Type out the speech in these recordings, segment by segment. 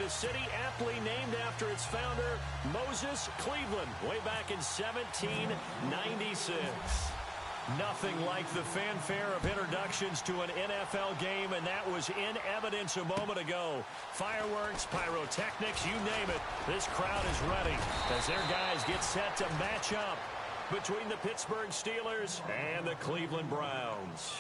a city aptly named after its founder, Moses Cleveland, way back in 1796. Nothing like the fanfare of introductions to an NFL game, and that was in evidence a moment ago. Fireworks, pyrotechnics, you name it. This crowd is ready as their guys get set to match up between the Pittsburgh Steelers and the Cleveland Browns.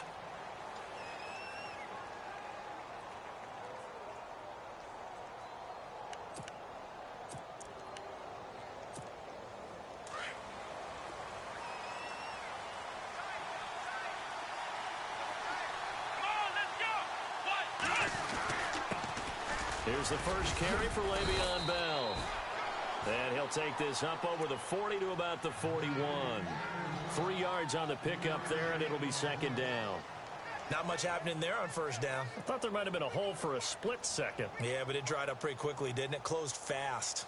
Here's the first carry for Le'Veon Bell. And he'll take this up over the 40 to about the 41. 3 yards on the pickup there, and it'll be second down. Not much happening there on first down. I thought there might have been a hole for a split second. Yeah, but it dried up pretty quickly, didn't it? Closed fast.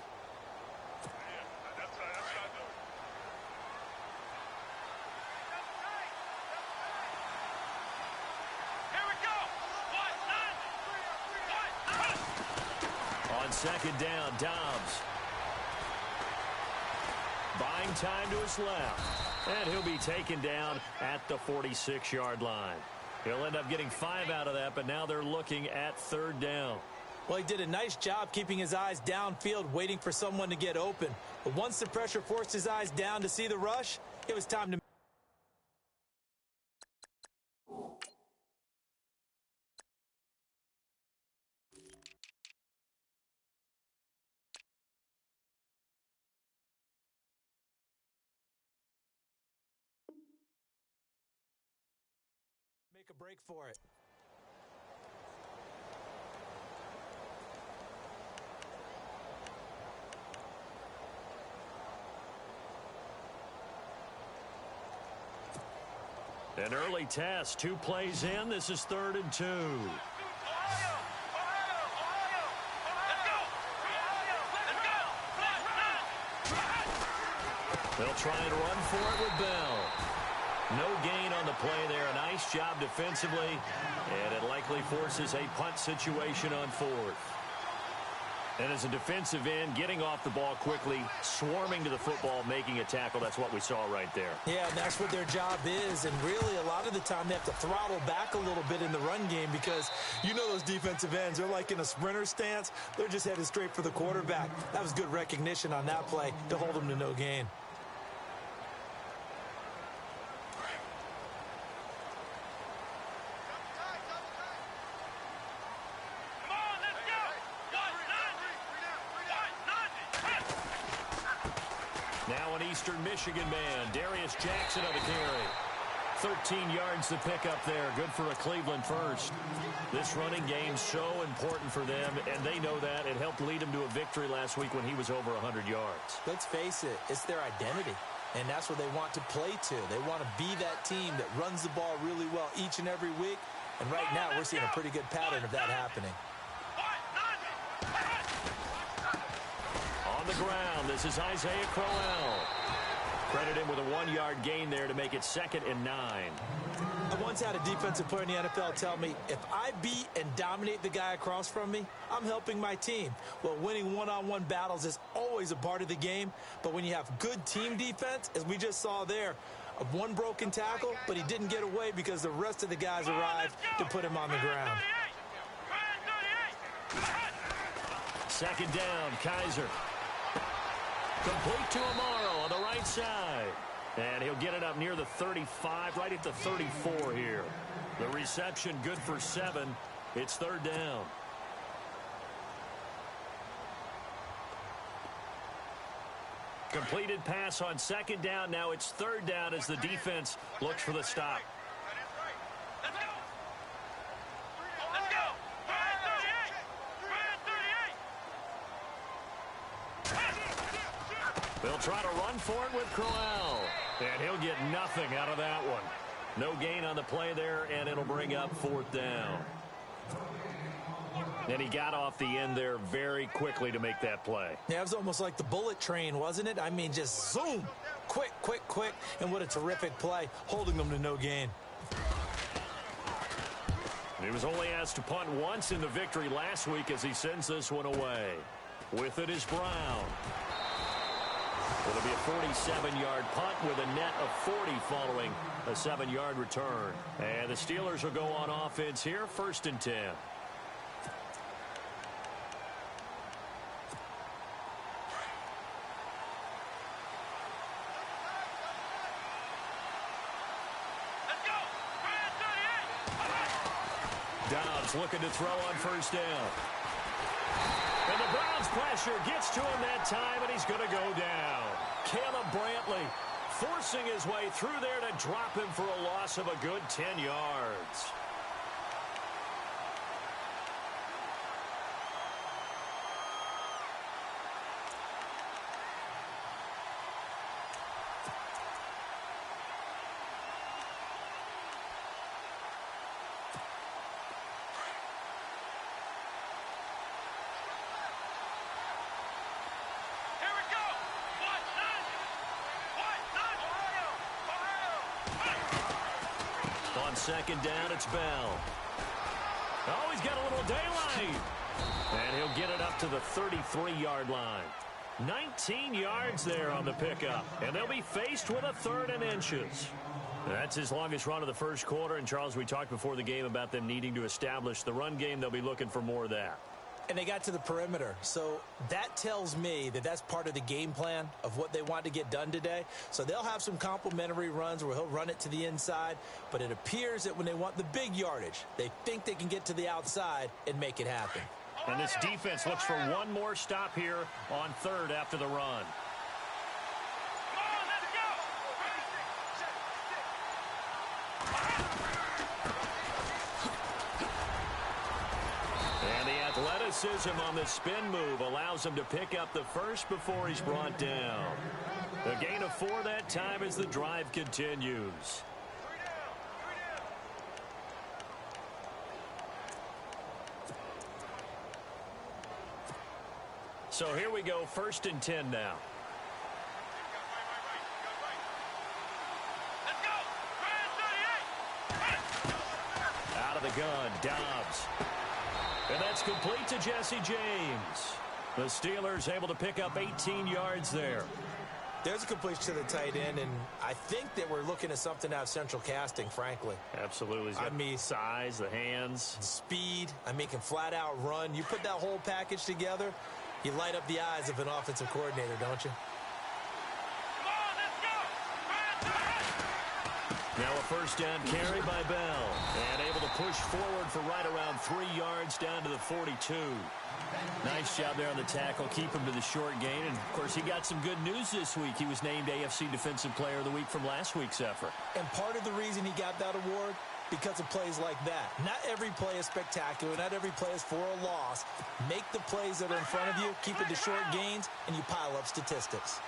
Second down, Dobbs. Buying time to his left. And he'll be taken down at the 46-yard line. He'll end up getting 5 out of that, but now they're looking at third down. Well, he did a nice job keeping his eyes downfield, waiting for someone to get open. But once the pressure forced his eyes down to see the rush, it was time to... make a break for it. An early test, 2 plays in. This is 3rd and 2. They'll try and run for it with Bell. No gain on the play there. A nice job defensively, and it likely forces a punt situation on 4th. And as a defensive end, getting off the ball quickly, swarming to the football, making a tackle, that's what we saw right there. Yeah, and that's what their job is, and really a lot of the time they have to throttle back a little bit in the run game because you know those defensive ends, they're like in a sprinter stance. They're just headed straight for the quarterback. That was good recognition on that play to hold them to no gain. Now an Eastern Michigan man, Darius Jackson on the carry. 13 yards to pick up there. Good for a Cleveland first. This running game so important for them, and they know that. It helped lead them to a victory last week when he was over 100 yards. Let's face it, it's their identity, and that's what they want to play to. They want to be that team that runs the ball really well each and every week, and right now we're seeing a pretty good pattern of that happening. On the ground, this is Isaiah Crowell. Credit him with a 1-yard gain there to make it 2nd and 9. I once had a defensive player in the NFL tell me, if I beat and dominate the guy across from me, I'm helping my team. Well, winning one-on-one battles is always a part of the game, but when you have good team defense, as we just saw there, of one broken tackle, but he didn't get away because the rest of the guys arrived to put him on the ground. 2nd down, Kaiser. Complete to Amaro on the right side. And he'll get it up near the 35, right at the 34 here. The reception good for 7. It's 3rd down. Completed pass on 2nd down. Now it's 3rd down as the defense looks for the stop. They'll try to run for it with Crowell. And he'll get nothing out of that one. No gain on the play there, and it'll bring up 4th down. And he got off the end there very quickly to make that play. Yeah, it was almost like the bullet train, wasn't it? I mean, just zoom. Quick, quick, quick. And what a terrific play, holding them to no gain. He was only asked to punt once in the victory last week as he sends this one away. With it is Brown. It'll be a 47-yard punt with a net of 40 following a 7-yard return. And the Steelers will go on offense here, 1st and 10. Dobbs looking to throw on 1st down. And the Browns pressure gets to him that time, and he's going to go down. Caleb Brantley forcing his way through there to drop him for a loss of a good 10 yards. On 2nd down, it's Bell. Oh, he's got a little daylight. And he'll get it up to the 33-yard line. 19 yards there on the pickup. And they'll be faced with a 3rd and inches. That's his longest run of the first quarter. And, Charles, we talked before the game about them needing to establish the run game. They'll be looking for more of that. And they got to the perimeter. So that tells me that that's part of the game plan of what they want to get done today. So they'll have some complementary runs where he'll run it to the inside. But it appears that when they want the big yardage, they think they can get to the outside and make it happen. And this defense looks for one more stop here on 3rd after the run. Athleticism on the spin move allows him to pick up the first before he's brought down. A gain of 4 that time as the drive continues. So here we go, 1st and 10 now. Out of the gun, Dobbs. And that's complete to Jesse James. The Steelers able to pick up 18 yards there. There's a completion to the tight end, and I think that we're looking at something out of Central Casting, frankly. Absolutely. I mean, size, the hands. Speed. I mean, can flat out run. You put that whole package together, you light up the eyes of an offensive coordinator, don't you? Now a 1st down carry by Bell. And able to push forward for right around 3 yards down to the 42. Nice job there on the tackle. Keep him to the short gain. And, of course, he got some good news this week. He was named AFC Defensive Player of the Week from last week's effort. And part of the reason he got that award, because of plays like that. Not every play is spectacular. Not every play is for a loss. Make the plays that are in front of you, keep it to short gains, and you pile up statistics.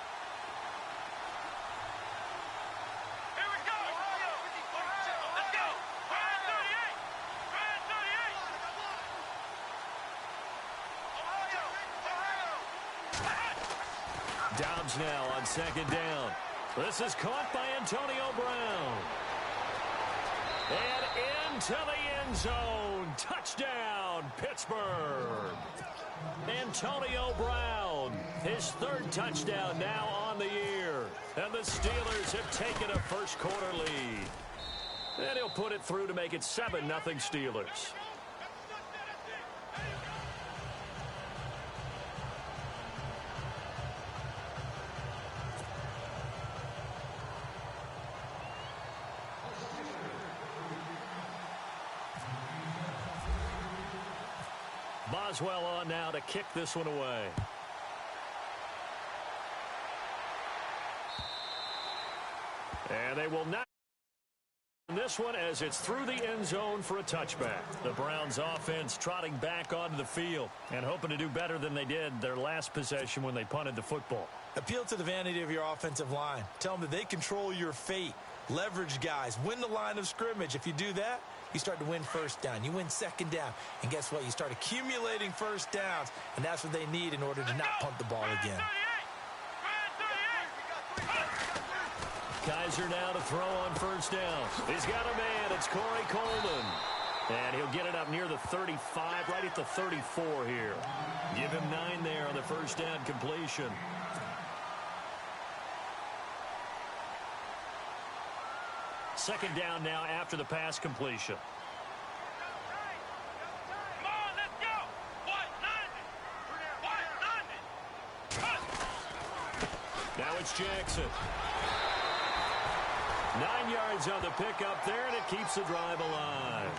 Dobbs now on 2nd down. This is caught by Antonio Brown. And into the end zone. Touchdown, Pittsburgh. Antonio Brown, his 3rd touchdown now on the year. And the Steelers have taken a first quarter lead. And he'll put it through to make it 7-0 Steelers. Boswell on now to kick this one away. And they will not this one as it's through the end zone for a touchback. The Browns offense trotting back onto the field and hoping to do better than they did their last possession when they punted the football. Appeal to the vanity of your offensive line. Tell them that they control your fate. Leverage guys. Win the line of scrimmage. If you do that, you start to win 1st down. You win 2nd down. And guess what? You start accumulating 1st downs. And that's what they need in order to not punt the ball again. Kaiser now to throw on 1st down. He's got a man. It's Corey Coleman. And he'll get it up near the 35, right at the 34 here. Give him 9 there on the first down completion. Second down now after the pass completion. Now it's Jackson. 9 yards on the pickup there, and it keeps the drive alive.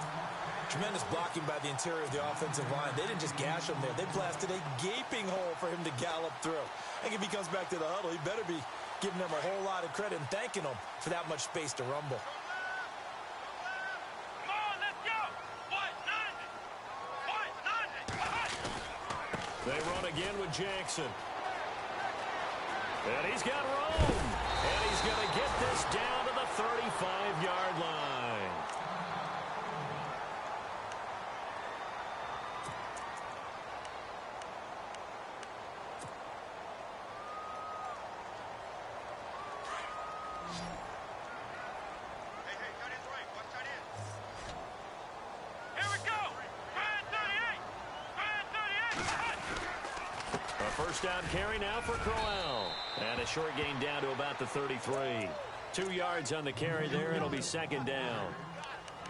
Tremendous blocking by the interior of the offensive line. They didn't just gash him there. They blasted a gaping hole for him to gallop through. I think if he comes back to the huddle, he better be giving them a whole lot of credit and thanking them for that much space to rumble. They run again with Jackson. And he's got room. And he's going to get this down to the 35-yard line. First down carry now for Crowell. And a short gain down to about the 33. 2 yards on the carry there. It'll be second down.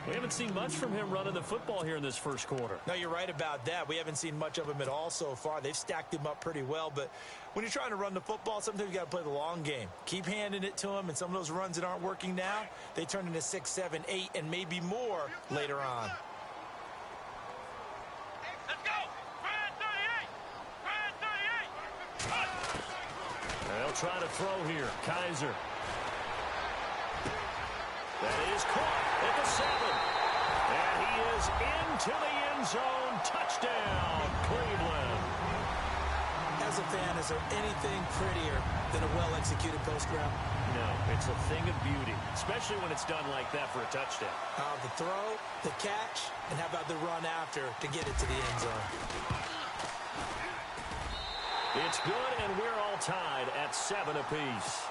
We haven't seen much from him running the football here in this first quarter. No, you're right about that. We haven't seen much of him at all so far. They've stacked him up pretty well. But when you're trying to run the football, sometimes you got to play the long game. Keep handing it to him. And some of those runs that aren't working now, they turn into 6, 7, 8, and maybe more later on. They'll try to throw here. Kaiser. That is caught at the 7. And he is into the end zone. Touchdown, Cleveland. As a fan, is there anything prettier than a well-executed post route? No, it's a thing of beauty, especially when it's done like that for a touchdown. The throw, the catch, and how about the run after to get it to the end zone? It's good, and we're all tied at 7 apiece.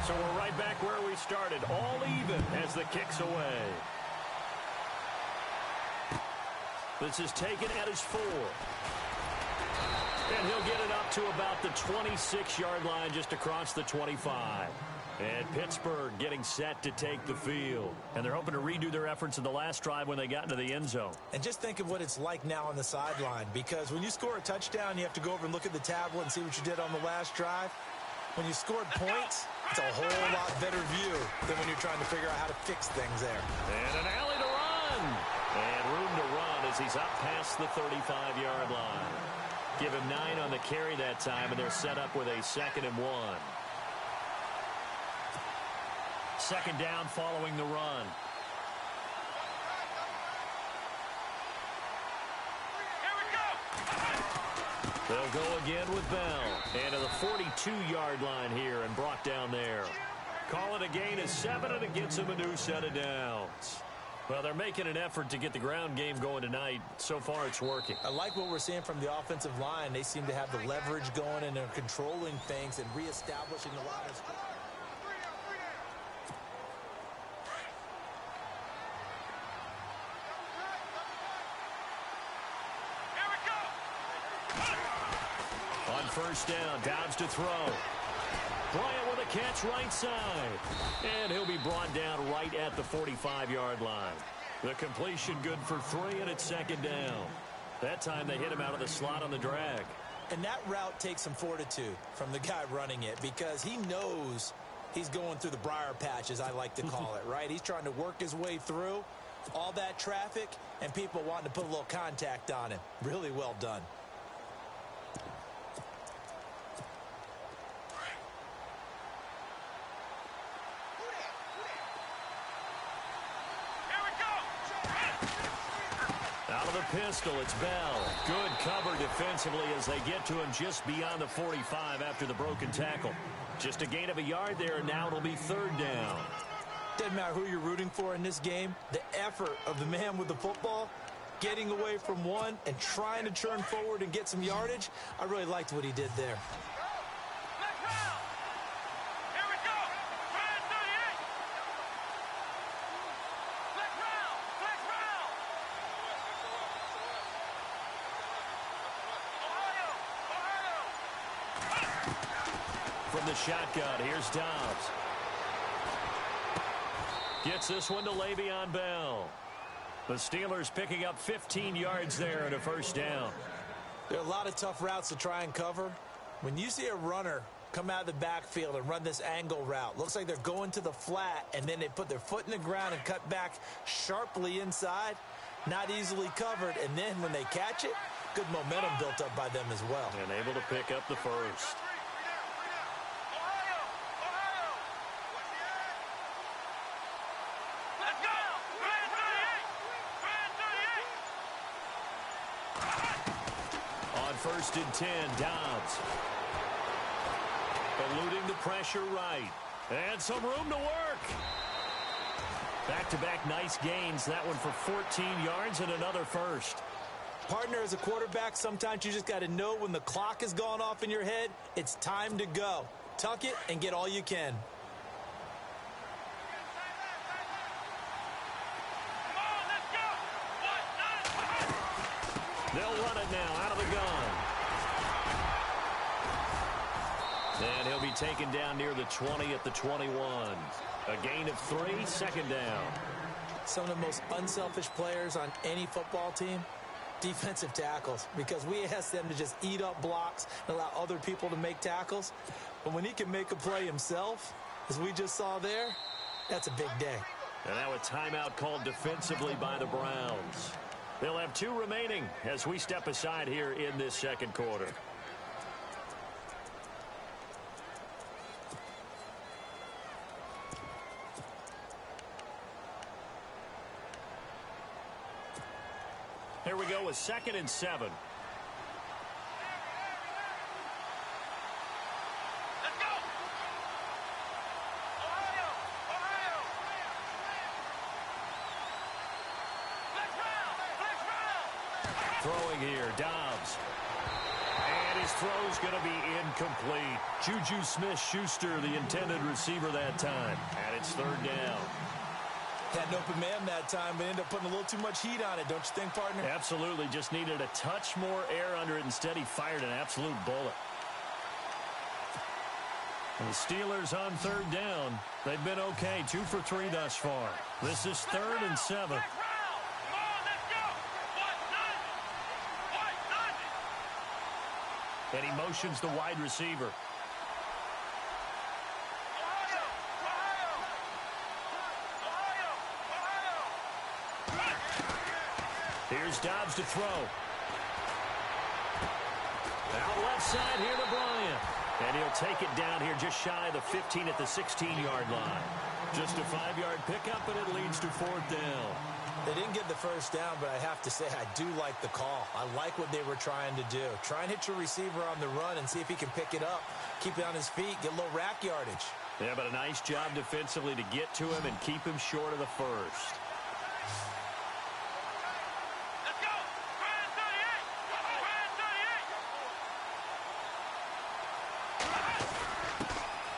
So we're right back where we started, all even as the kick's away. This is taken at his 4. And he'll get it up to about the 26-yard line, just across the 25. And Pittsburgh getting set to take the field. And they're hoping to redo their efforts in the last drive when they got into the end zone. And just think of what it's like now on the sideline, because when you score a touchdown, you have to go over and look at the tablet and see what you did on the last drive. When you scored points, it's a whole lot better view than when you're trying to figure out how to fix things there. And an alley to run. And room to run as he's up past the 35-yard line. Give him 9 on the carry that time, and they're set up with a 2nd and 1. Second down following the run. They'll go again with Bell. And to the 42-yard line here and brought down there. Call it a gain of 7, and it gets him a new set of downs. Well, they're making an effort to get the ground game going tonight. So far, it's working. I like what we're seeing from the offensive line. They seem to have the leverage going, and they're controlling things and reestablishing a lot of... First down, Downs to throw. Bryant with a catch right side. And he'll be brought down right at the 45-yard line. The completion good for 3, and it's second down. That time they hit him out of the slot on the drag. And that route takes some fortitude from the guy running it, because he knows he's going through the briar patch, as I like to call it, right? He's trying to work his way through all that traffic and people wanting to put a little contact on him. Really well done. Pistol, it's Bell. Good cover defensively as they get to him just beyond the 45 after the broken tackle. Just a gain of a yard there, and now it'll be third down. Doesn't matter who you're rooting for in this game. The effort of the man with the football, getting away from one and trying to turn forward and get some yardage, I really liked what he did there. the shotgun. Here's Dobbs. Gets this one to Le'Veon Bell. The Steelers picking up 15 yards there and a first down. There are a lot of tough routes to try and cover. When you see a runner come out of the backfield and run this angle route, looks like they're going to the flat, and then they put their foot in the ground and cut back sharply inside. Not easily covered, and then when they catch it, good momentum built up by them as well. And able to pick up the first. On 1st and 10, Dobbs. Eluding the pressure right. And some room to work. Back-to-back nice gains. That one for 14 yards and another first. Partner, as a quarterback, sometimes you just got to know when the clock has gone off in your head, it's time to go. Tuck it and get all you can. They'll run it now out of the gun. And he'll be taken down near the 20 at the 21. A gain of 3, second down. Some of the most unselfish players on any football team, defensive tackles, because we ask them to just eat up blocks and allow other people to make tackles. But when he can make a play himself, as we just saw there, that's a big day. And now a timeout called defensively by the Browns. They'll have 2 remaining as we step aside here in this second quarter. Here we go with 2nd and 7. Let's go! Ohio! Ohio! Throwing here, Dobbs. And his throw's going to be incomplete. Juju Smith-Schuster, the intended receiver that time. And it's 3rd down. Had an open man that time, but ended up putting a little too much heat on it, don't you think, partner? Absolutely. Just needed a touch more air under it. Instead, he fired an absolute bullet. And the Steelers on 3rd down. They've been okay. 2 for 3 thus far. This is 3rd and 7. And he motions the wide receiver. Here's Dobbs to throw. Out left side here to Bryant. And he'll take it down here just shy of the 15 at the 16-yard line. Just a 5-yard pickup, and it leads to 4th down. They didn't get the first down, but I have to say I do like the call. I like what they were trying to do. Try and hit your receiver on the run and see if he can pick it up. Keep it on his feet, get a little rack yardage. Yeah, but a nice job defensively to get to him and keep him short of the first. Let's go! Brand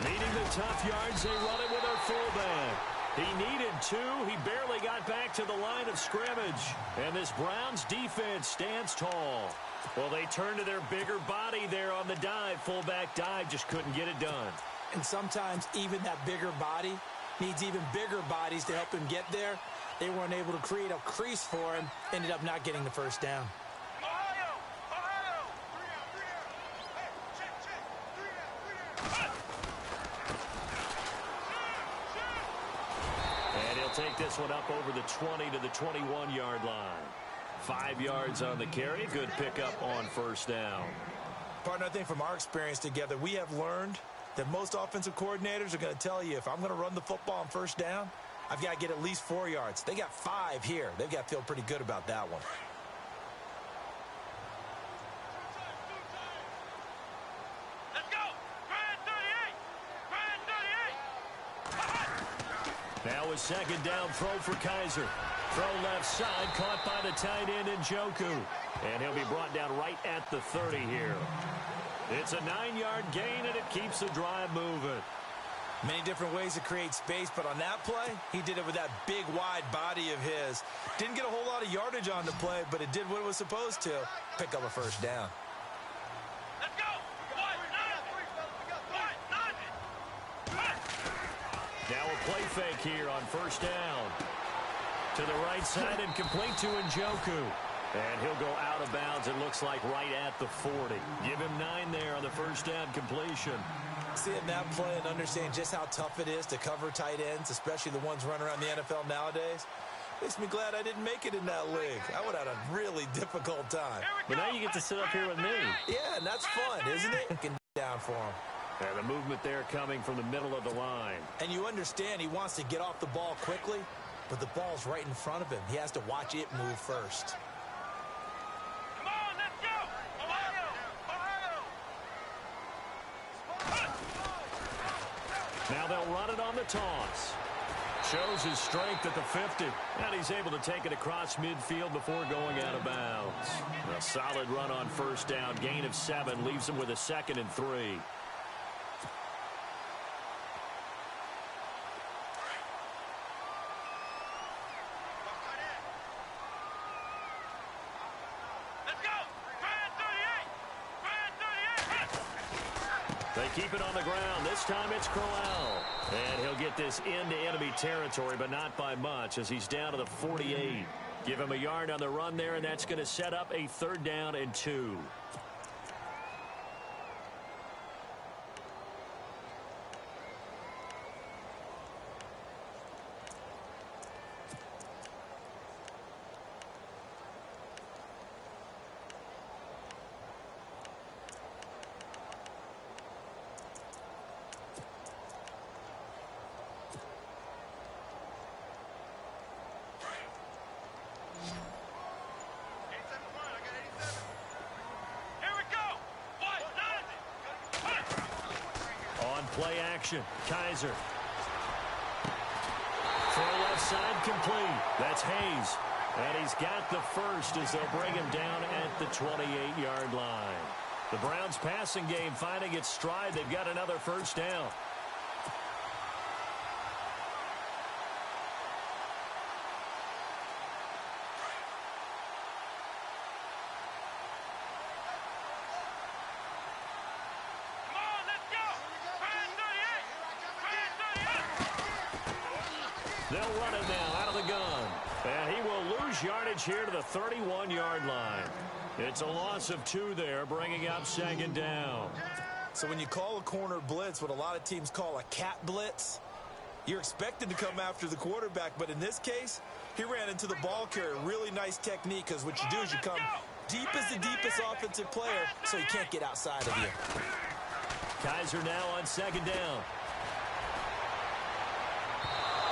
38! Needing the tough yards, they run it with their fullback. He needed 2. He barely got back to the line of scrimmage. And this Browns defense stands tall. Well, they turn to their bigger body there on the dive. Fullback dive, just couldn't get it done. And sometimes even that bigger body needs even bigger bodies to help him get there. They weren't able to create a crease for him. Ended up not getting the first down. Ohio! Ohio! And he'll take this one up over the 20 to the 21-yard line. 5 yards on the carry. Good pickup on 1st down. Partner, I think from our experience together, we have learned that most offensive coordinators are going to tell you, if I'm going to run the football on 1st down, I've got to get at least 4 yards. They got 5 here. They've got to feel pretty good about that one. Let's go! Brand 38! Brand 38! Now a 2nd down throw for Kaiser. Throw left side, caught by the tight end Njoku. And he'll be brought down right at the 30 here. It's a 9-yard gain, and it keeps the drive moving. Many different ways to create space, but on that play, he did it with that big, wide body of his. Didn't get a whole lot of yardage on the play, but it did what it was supposed to. Pick up a 1st down. Let's go! 1-9! Now a play fake here on first down. To the right side and complete to Njoku. And he'll go out of bounds, it looks like, right at the 40. Give him 9 there on the first down completion. Seeing that play and understanding just how tough it is to cover tight ends, especially the ones running around the NFL nowadays, makes me glad I didn't make it in that league. I would have had a really difficult time. But now you get to sit up here with me. Yeah, and that's fun, isn't it? Looking down for him. And the movement there coming from the middle of the line. And you understand he wants to get off the ball quickly, but the ball's right in front of him. He has to watch it move first. Come on, let's go! Ohio! Ohio! Now they'll run it on the toss. Shows his strength at the 50. And he's able to take it across midfield before going out of bounds. A solid run on first down. Gain of 7 leaves him with a 2nd and 3. They keep it on the ground. This time it's Crowell. And he'll get this into enemy territory, but not by much as he's down to the 48. Give him a yard on the run there, and that's going to set up a 3rd down and 2. Play action. Kaiser. Throw left side complete. That's Hayes. And he's got the first as they'll bring him down at the 28-yard line. The Browns passing game finding its stride. They've got another first down. They'll run it now out of the gun. And he will lose yardage here to the 31-yard line. It's a loss of 2 there, bringing up 2nd down. So when you call a corner blitz, what a lot of teams call a cat blitz, you're expected to come after the quarterback. But in this case, he ran into the ball carrier. Really nice technique, because what you do is you come deep as the deepest offensive player, so he can't get outside of you. Kaiser now on 2nd down.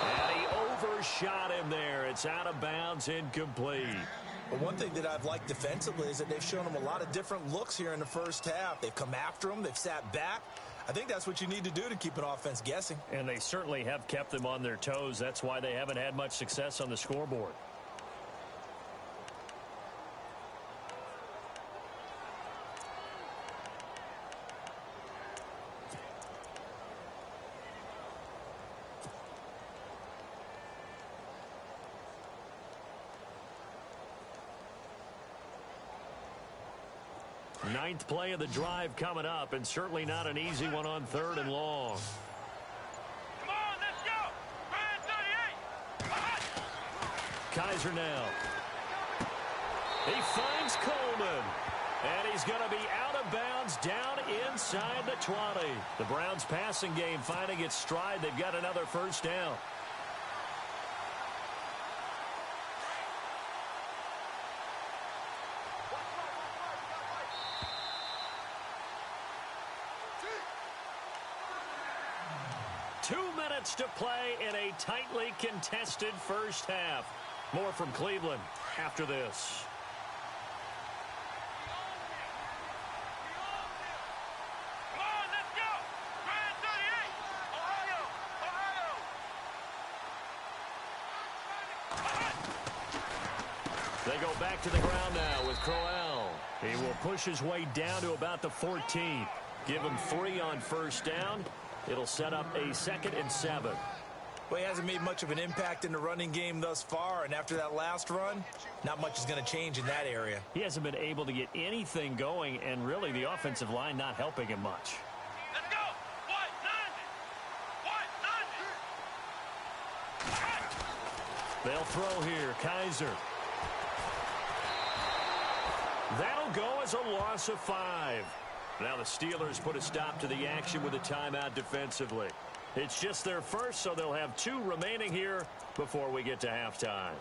And he overshot him there. It's out of bounds, incomplete. But one thing that I've liked defensively is that they've shown him a lot of different looks here in the first half. They've come after him. They've sat back. I think that's what you need to do to keep an offense guessing. And they certainly have kept them on their toes. That's why they haven't had much success on the scoreboard. Ninth play of the drive coming up, and certainly not an easy one on 3rd and long. Come on, let's go! 38! Kaiser now. He finds Coleman. And he's going to be out of bounds down inside the 20. The Browns passing game finding its stride. They've got another first down. To play in a tightly contested first half. More from Cleveland after this. Come on, let's go! 38! Ohio! They go back to the ground now with Crowell. He will push his way down to about the 14. Give him 3 on first down. It'll set up a 2nd and 7. Well, he hasn't made much of an impact in the running game thus far, and after that last run, not much is going to change in that area. He hasn't been able to get anything going, and really the offensive line not helping him much. Let's go! White 90! White 90! They'll throw here. Kaiser. That'll go as a loss of 5. Now the Steelers put a stop to the action with a timeout defensively. It's just their first, so they'll have 2 remaining here before we get to halftime.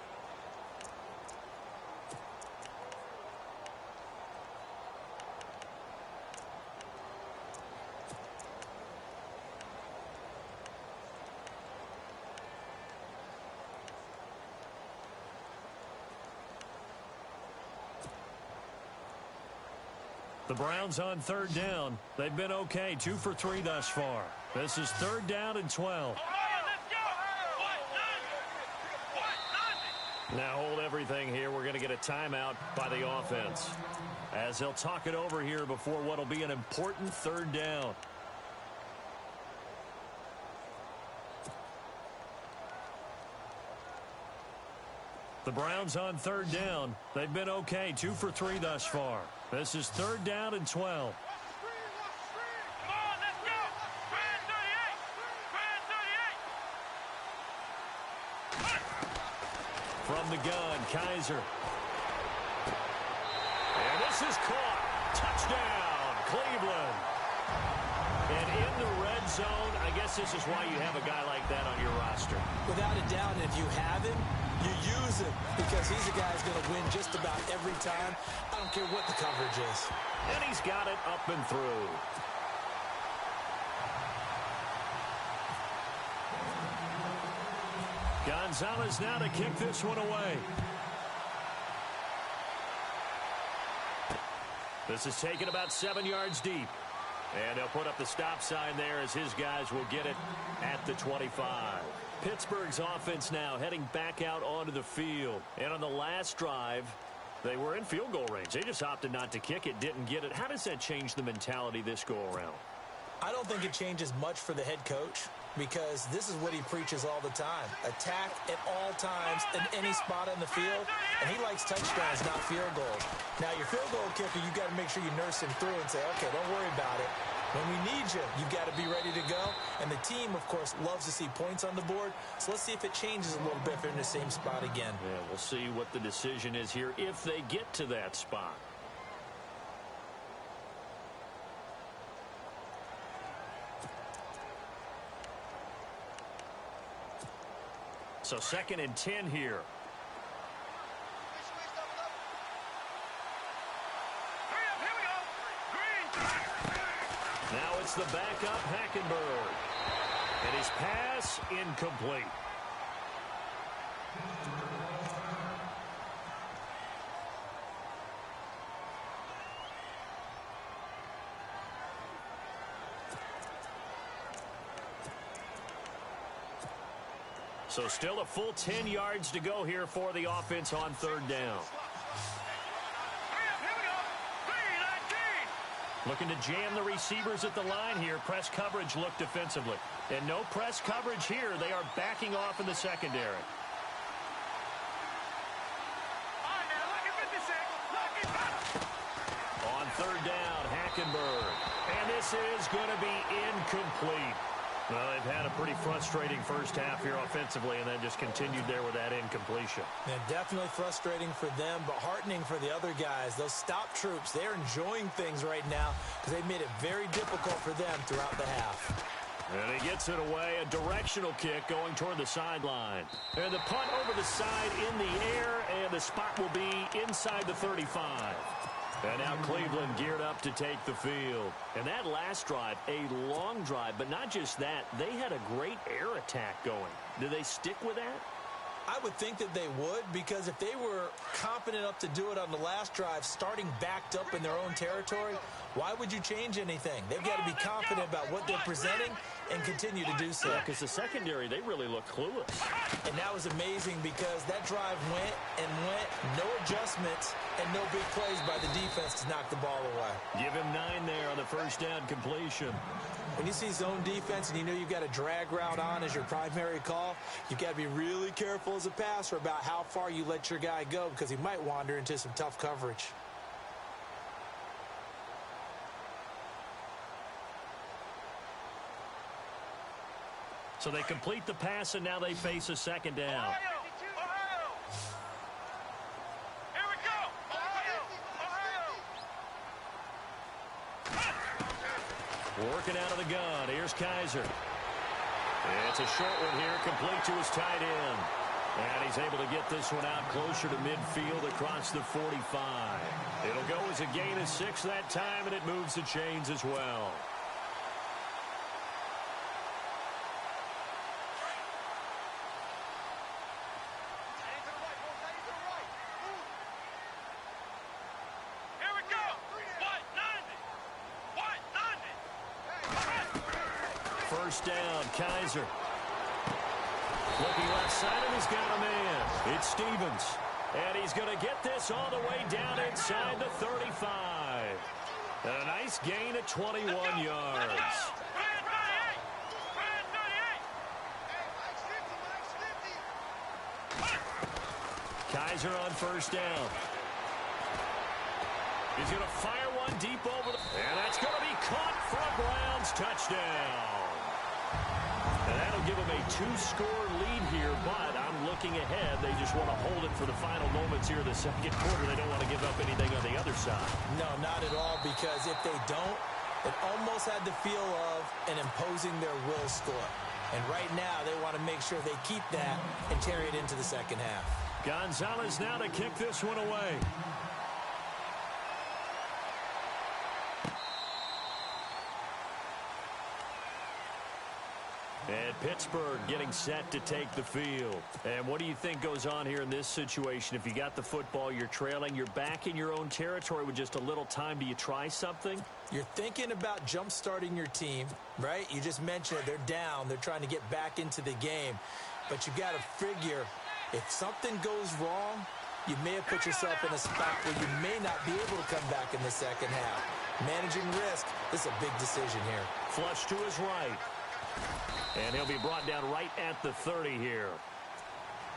The Browns on 3rd down. They've been okay, 2 for 3 thus far. This is 3rd down and 12. Now hold everything here. We're going to get a timeout by the offense, as they'll talk it over here before what will be an important 3rd down. The Browns on 3rd down. They've been okay, 2 for 3 thus far. This is 3rd down and 12. From the gun, Kaiser. And this is caught. Touchdown, Cleveland. And in the red zone, I guess this is why you have a guy like that on your roster. Without a doubt, if you have him, you use him, because he's a guy who's going to win just about every time. I don't care what the coverage is. And he's got it up and through. Gonzalez now to kick this one away. This is taken about 7 yards deep. And they'll put up the stop sign there as his guys will get it at the 25. Pittsburgh's offense now heading back out onto the field. And on the last drive, they were in field goal range. They just opted not to kick it, didn't get it. How does that change the mentality this go-around? I don't think it changes much for the head coach, because this is what he preaches all the time. Attack at all times in any spot on the field, and he likes touchdowns, not field goals. Now, your field goal kicker, you got to make sure you nurse him through and say, okay, don't worry about it. When we need you, you've got to be ready to go. And the team, of course, loves to see points on the board. So let's see if it changes a little bit if they're in the same spot again. Yeah, we'll see what the decision is here if they get to that spot. So 2nd and 10 here. Now it's the backup, Hackenberg. And his pass incomplete. So still a full 10 yards to go here for the offense on 3rd down. Looking to jam the receivers at the line here. Press coverage look defensively. And no press coverage here. They are backing off in the secondary. On 3rd down, Hackenberg. And this is going to be incomplete. Well, they've had a pretty frustrating first half here offensively, and then just continued there with that incompletion. Yeah, definitely frustrating for them, but heartening for the other guys. Those stop troops, they're enjoying things right now because they've made it very difficult for them throughout the half. And he gets it away, a directional kick going toward the sideline. And the punt over the side in the air, and the spot will be inside the 35. And now Cleveland geared up to take the field. And that last drive, a long drive, but not just that. They had a great air attack going. Do they stick with that? I would think that they would, because if they were confident enough to do it on the last drive, starting backed up in their own territory, why would you change anything? They've got to be confident about what they're presenting and continue to do so. Yeah, because the secondary, they really looked clueless. And that was amazing because that drive went and went, no adjustments, and no big plays by the defense to knock the ball away. Give him 9 there on the first down completion. When you see zone defense and you know you've got a drag route on as your primary call, you've got to be really careful as a passer about how far you let your guy go, because he might wander into some tough coverage. So they complete the pass, and now they face a 2nd down. Working out of the gun. Here's Kaiser. It's a short one here, complete to his tight end. And he's able to get this one out closer to midfield across the 45. It'll go as a gain of 6 that time, and it moves the chains as well. First down, Kaiser. Looking left side, and he's got a man. It's Stevens. And he's going to get this all the way down inside the 35. And a nice gain of 21 yards. Kaiser on first down. He's going to fire one deep over the... And that's going to be caught for a Browns touchdown. And that'll give them a 2-score lead here, but I'm looking ahead. They just want to hold it for the final moments here in the second quarter. They don't want to give up anything on the other side. No, not at all, because if they don't, it almost had the feel of an imposing their will score. And right now, they want to make sure they keep that and carry it into the second half. Gonzalez now to kick this one away. And Pittsburgh getting set to take the field. And what do you think goes on here in this situation? If you got the football, you're trailing, you're back in your own territory with just a little time. Do you try something? You're thinking about jump-starting your team, right? You just mentioned it. They're down. They're trying to get back into the game. But you got to figure, if something goes wrong, you may have put yourself in a spot where you may not be able to come back in the second half. Managing risk, this is a big decision here. Flush to his right. And he'll be brought down right at the 30 here.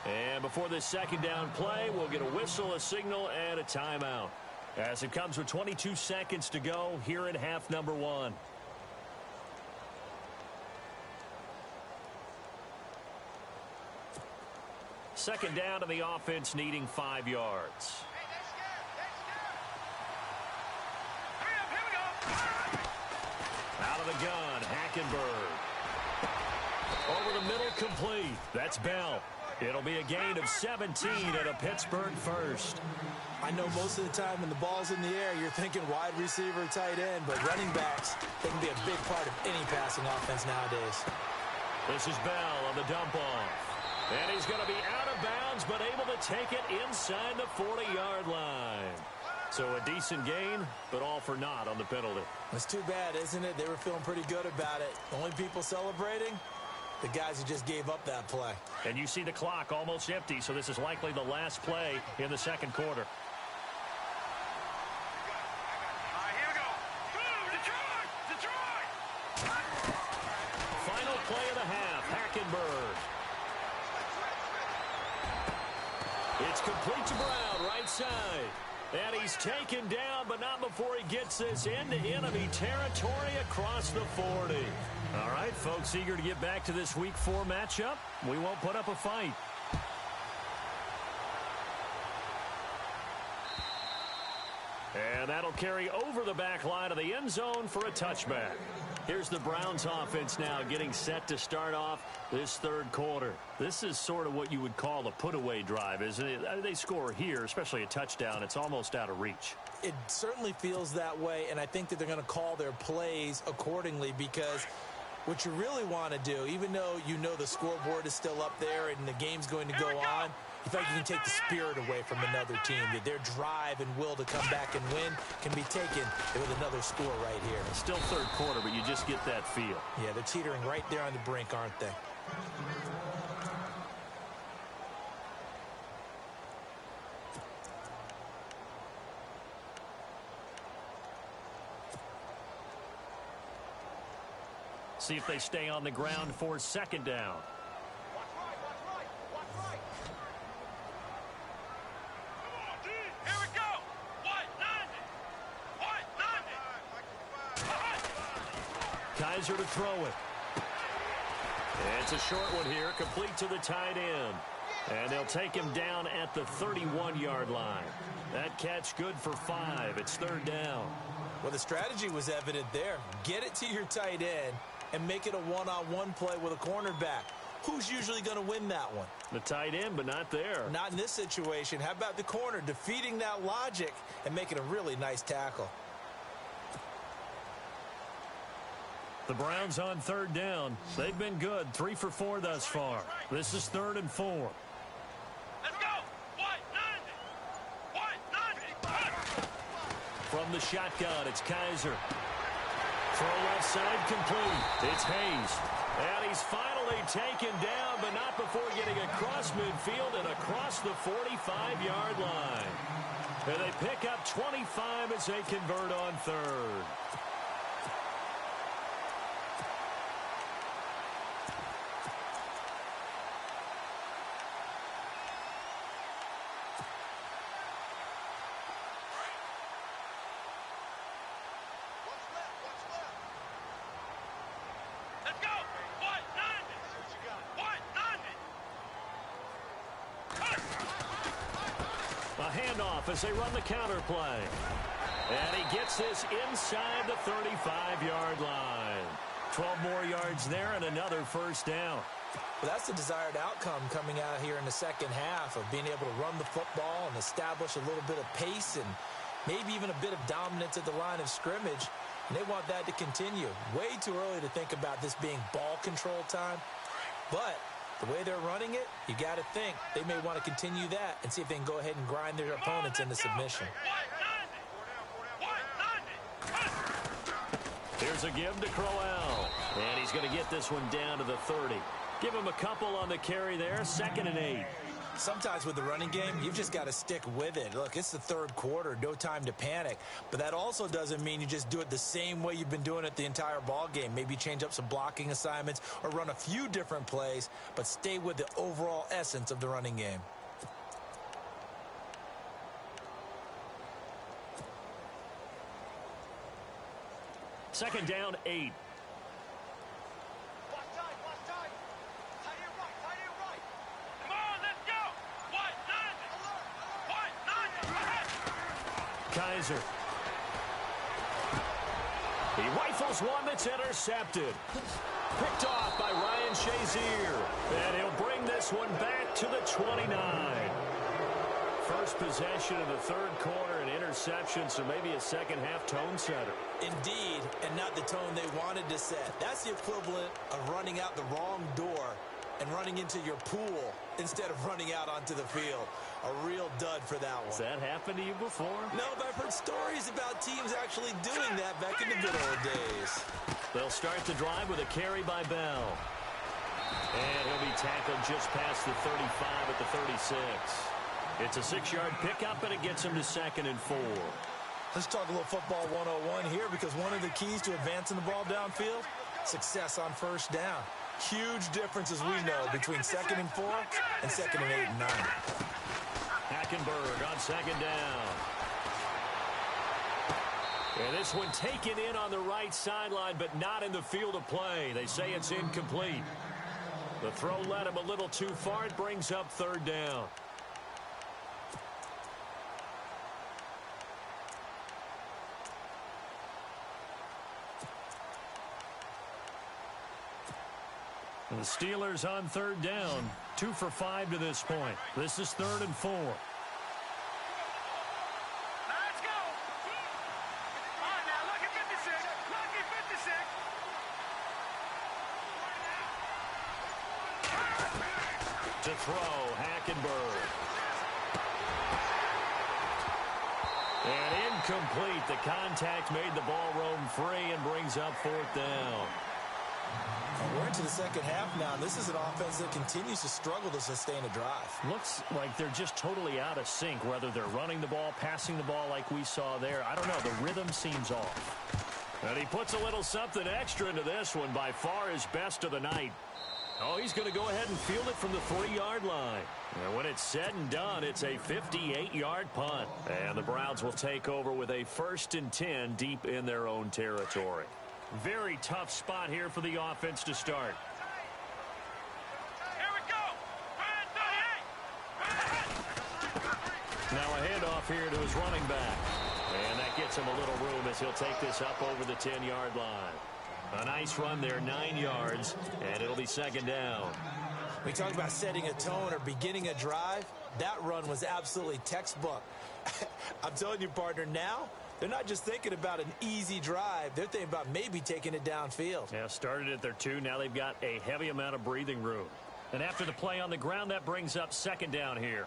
And before this second down play, we'll get a whistle, a signal, and a timeout. As it comes with 22 seconds to go here in half number 1. Second down, and the offense needing 5 yards. Out of the gun, Hackenberg. Over the middle, complete. That's Bell. It'll be a gain of 17 and a Pittsburgh first. I know most of the time when the ball's in the air, you're thinking wide receiver, tight end, but running backs, they can be a big part of any passing offense nowadays. This is Bell on the dump off. And he's going to be out of bounds, but able to take it inside the 40-yard line. So a decent gain, but all for naught on the penalty. It's too bad, isn't it? They were feeling pretty good about it. The only people celebrating, the guys who just gave up that play. And you see the clock almost empty, so this is likely the last play in the second quarter. Here we go. Detroit! Final play of the half, Hackenberg. It's complete to Brown, right side. And he's taken down, but not before he gets this into enemy territory across the 40. All right, folks, eager to get back to this Week 4 matchup. We won't put up a fight. And that'll carry over the back line of the end zone for a touchback. Here's the Browns offense now getting set to start off this third quarter. This is sort of what you would call a put-away drive, isn't it? They score here, especially a touchdown. It's almost out of reach. It certainly feels that way, and I think that they're going to call their plays accordingly, because what you really want to do, even though you know the scoreboard is still up there and the game's going to go on, you feel like you can take the spirit away from another team. That their drive and will to come back and win can be taken with another score right here. It's still third quarter, but you just get that feel. Yeah, they're teetering right there on the brink, aren't they? See if they stay on the ground for second down. Kaiser to throw it. It's a short one here, complete to the tight end. And they'll take him down at the 31-yard line. That catch good for 5. It's third down. Well, the strategy was evident there. Get it to your tight end and make it a one-on-one play with a cornerback. Who's usually going to win that one? The tight end, but not there. Not in this situation. How about the corner defeating that logic and making a really nice tackle? The Browns on third down. They've been good, 3 for 4 thus far. This is 3rd and 4. Let's go. White 90. From the shotgun, it's Kaiser. Throw left side complete. It's Hayes. And he's finally taken down, but not before getting across midfield and across the 45-yard line. And they pick up 25 as they convert on 3rd. Let's go. White 90. A handoff as they run the counter play. And he gets this inside the 35-yard line. 12 more yards there and another first down. Well, that's the desired outcome coming out here in the second half of being able to run the football and establish a little bit of pace and maybe even a bit of dominance at the line of scrimmage. And they want that to continue. Way too early to think about this being ball control time. But the way they're running it, you got to think they may want to continue that and see if they can go ahead and grind their opponents into submission. Here's a give to Crowell. And he's going to get this one down to the 30. Give him a couple on the carry there. 2nd and 8. Sometimes with the running game, you've just got to stick with it. Look, it's the 3rd quarter, no time to panic. But that also doesn't mean you just do it the same way you've been doing it the entire ball game. Maybe change up some blocking assignments or run a few different plays, but stay with the overall essence of the running game. Second down, 8. Come on, let's go. White 90. Kaiser. He rifles one that's intercepted. Picked off by Ryan Shazier. And he'll bring this one back to the 29. First possession of the 3rd quarter, an interception, so maybe a second-half tone setter. Indeed, and not the tone they wanted to set. That's the equivalent of running out the wrong door and running into your pool instead of running out onto the field. A real dud for that one. Has that happened to you before? No, but I've heard stories about teams actually doing that back in the good old days. They'll start the drive with a carry by Bell. And he'll be tackled just past the 35 at the 36. It's a 6-yard pickup, and it gets him to 2nd and 4. Let's talk a little football 101 here, because one of the keys to advancing the ball downfield, success on first down. Huge difference, as we know, between 2nd and 4 and 2nd and 8 and 9. Hackenberg on 2nd down. And this one taken in on the right sideline, but not in the field of play. They say it's incomplete. The throw led him a little too far. It brings up 3rd down. The Steelers on 3rd down. 2 for 5 to this point. This is 3rd and 4. Let's go. All right, now, lucky 56. Lucky 56. To throw, Hackenberg. And incomplete. The contact made the ball roam free and brings up 4th down. We're into the second half now. This is an offense that continues to struggle to sustain a drive. Looks like they're just totally out of sync, whether they're running the ball, passing the ball like we saw there. I don't know. The rhythm seems off. And he puts a little something extra into this one, by far his best of the night. Oh, he's going to go ahead and field it from the 3-yard line. And when it's said and done, it's a 58-yard punt. And the Browns will take over with a 1st and 10 deep in their own territory. Very tough spot here for the offense to start. Here we go. Now a handoff here to his running back. And that gets him a little room as he'll take this up over the 10-yard line. A nice run there, 9 yards, and it'll be second down. We talk about setting a tone or beginning a drive. That run was absolutely textbook. I'm telling you, partner, now they're not just thinking about an easy drive. They're thinking about maybe taking it downfield. Yeah, started at their 2. Now they've got a heavy amount of breathing room. And after the play on the ground, that brings up second down here.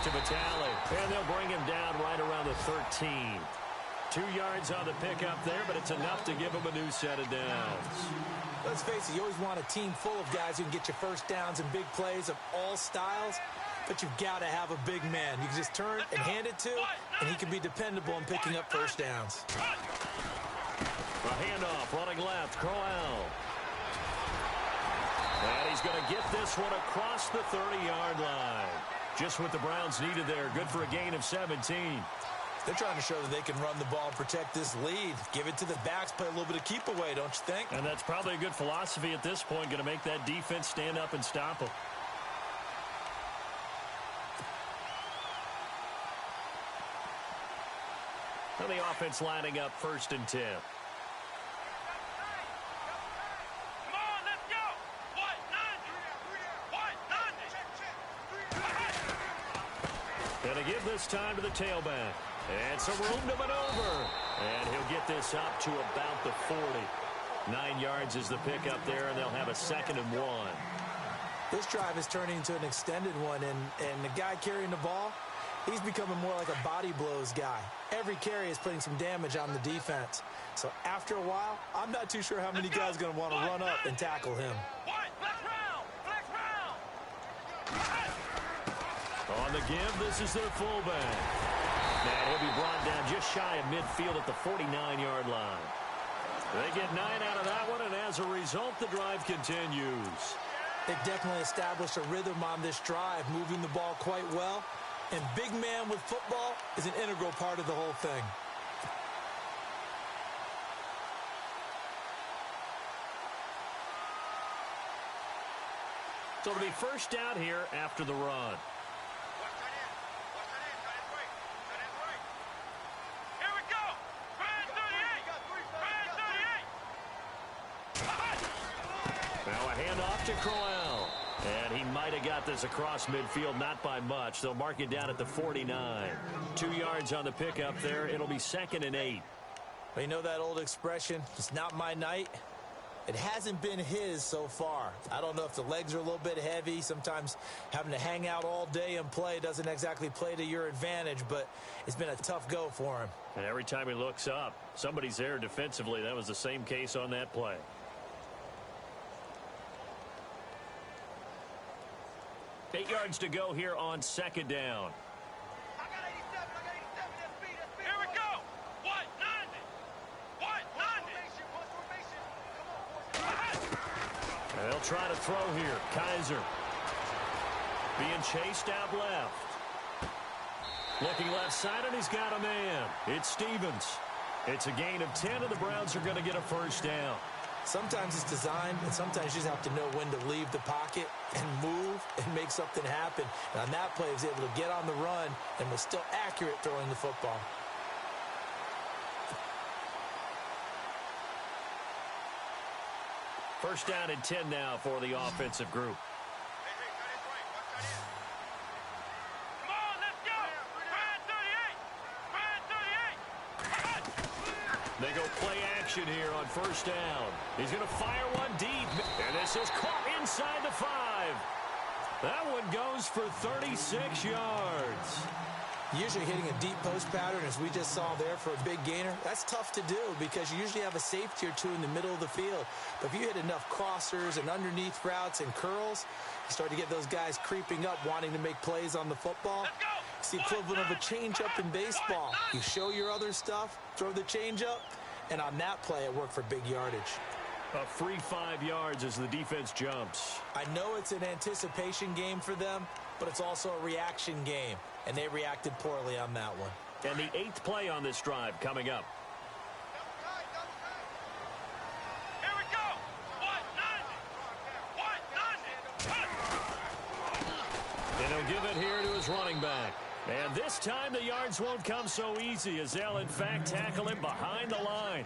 To Vitale, and they'll bring him down right around the 13. 2 yards on the pickup there, but it's enough to give him a new set of downs. Let's face it, you always want a team full of guys who can get you first downs and big plays of all styles, but you've got to have a big man you can just turn and hand it to, and he can be dependable in picking up first downs. A handoff, running left, Crowell. And he's going to get this one across the 30-yard line. Just what the Browns needed there. Good for a gain of 17. They're trying to show that they can run the ball and protect this lead. Give it to the backs, play a little bit of keep away, don't you think? And that's probably a good philosophy at this point. Going to make that defense stand up and stop them. And the offense lining up 1st and 10. Going to give this time to the tailback. And some room to maneuver. And he'll get this up to about the 40. 9 yards is the pickup there, and they'll have a 2nd and 1. This drive is turning into an extended one, and the guy carrying the ball, he's becoming more like a body blows guy. Every carry is putting some damage on the defense. So after a while, I'm not too sure how many guys are going to want to run up and tackle him. On the give, this is their fullback. And he'll be brought down just shy of midfield at the 49-yard line. They get 9 out of that one, and as a result, the drive continues. They've definitely established a rhythm on this drive, moving the ball quite well. And big man with football is an integral part of the whole thing. So it'll be first down here after the run. Now a handoff to Crowell. And he might have got this across midfield, not by much. They'll mark it down at the 49. 2 yards on the pickup there. It'll be 2nd and 8. Well, you know that old expression, it's not my night? It hasn't been his so far. I don't know if the legs are a little bit heavy. Sometimes having to hang out all day and play doesn't exactly play to your advantage, but it's been a tough go for him. And every time he looks up, somebody's there defensively. That was the same case on that play. Eight yards to go here on 2nd down. Here we go. What? 90. And they'll try to throw here. Kaiser being chased out left. Looking left side, and he's got a man. It's Stevens. It's a gain of 10, and the Browns are going to get a first down. Sometimes it's designed, and sometimes you just have to know when to leave the pocket and move and make something happen. And on that play, he was able to get on the run and was still accurate throwing the football. First down and 10 now for the offensive group. Come on, let's go. Brand 38. They go play action here on first down. He's going to fire one deep. And this is caught inside the 5. That one goes for 36 yards. Usually hitting a deep post pattern, as we just saw there for a big gainer, that's tough to do because you usually have a safety or two in the middle of the field. But if you hit enough crossers and underneath routes and curls, you start to get those guys creeping up, wanting to make plays on the football. It's the equivalent of a changeup in baseball. You show your other stuff, throw the changeup, and on that play, it worked for big yardage. A free 5 yards as the defense jumps. I know it's an anticipation game for them, but it's also a reaction game, and they reacted poorly on that one. And the 8th play on this drive coming up. Here we go. What? 90. And he'll give it here to his running back. And this time the yards won't come so easy as they'll, in fact, tackle him behind the line.